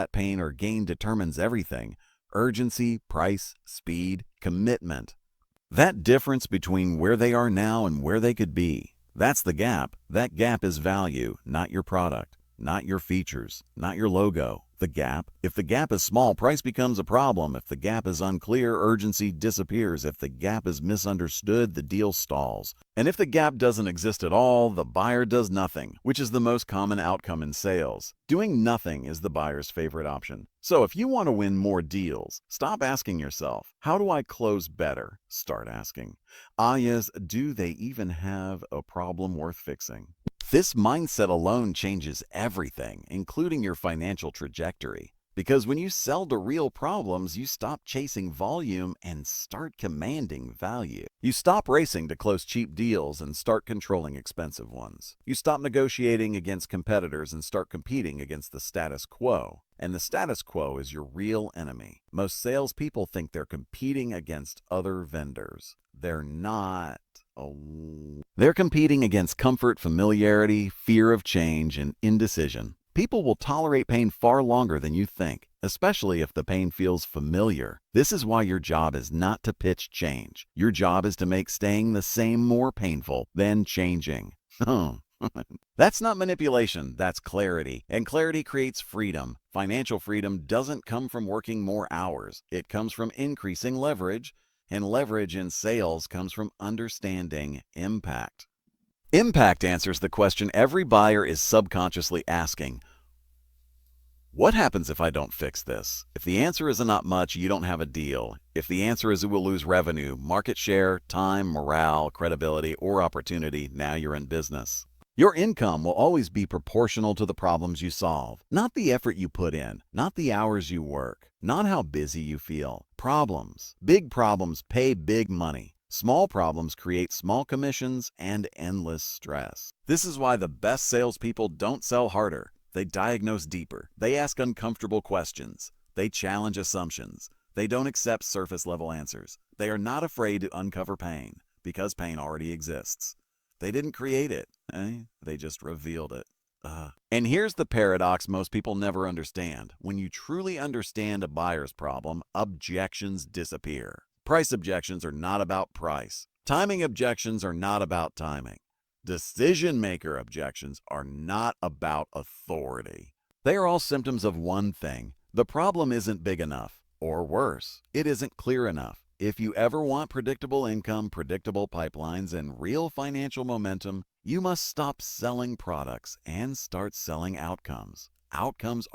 that pain or gain determines everything. Urgency, price, speed, commitment. That difference between where they are now and where they could be. That's the gap. That gap is value, not your product, not your features, not your logo. The gap. If the gap is small, price becomes a problem. If the gap is unclear, urgency disappears. If the gap is misunderstood, the deal stalls. And if the gap doesn't exist at all, the buyer does nothing, which is the most common outcome in sales. Doing nothing is the buyer's favorite option. So if you want to win more deals, stop asking yourself, how do I close better? Start asking, yes, do they even have a problem worth fixing? This mindset alone changes everything, including your financial trajectory. Because when you sell to real problems, you stop chasing volume and start commanding value. You stop racing to close cheap deals and start controlling expensive ones. You stop negotiating against competitors and start competing against the status quo. And the status quo is your real enemy. Most salespeople think they're competing against other vendors. They're not. They're competing against comfort, familiarity, fear of change, and indecision. People will tolerate pain far longer than you think, especially if the pain feels familiar. This is why your job is not to pitch change. Your job is to make staying the same more painful than changing. That's not manipulation, that's clarity. And clarity creates freedom. Financial freedom doesn't come from working more hours. It comes from increasing leverage. And leverage in sales comes from understanding impact. Impact answers the question every buyer is subconsciously asking. What happens if I don't fix this? If the answer is not much, you don't have a deal. If the answer is it will lose revenue, market share, time, morale, credibility, or opportunity, now you're in business. Your income will always be proportional to the problems you solve, not the effort you put in, not the hours you work, not how busy you feel. Problems. Big problems pay big money. Small problems create small commissions and endless stress. This is why the best salespeople don't sell harder. They diagnose deeper. They ask uncomfortable questions. They challenge assumptions. They don't accept surface-level answers. They are not afraid to uncover pain, because pain already exists. They didn't create it. They just revealed it. And here's the paradox most people never understand. When you truly understand a buyer's problem, objections disappear. Price objections are not about price. Timing objections are not about timing. Decision-maker objections are not about authority. They are all symptoms of one thing. The problem isn't big enough, or worse, it isn't clear enough. If you ever want predictable income, predictable pipelines, and real financial momentum, you must stop selling products and start selling outcomes. Outcomes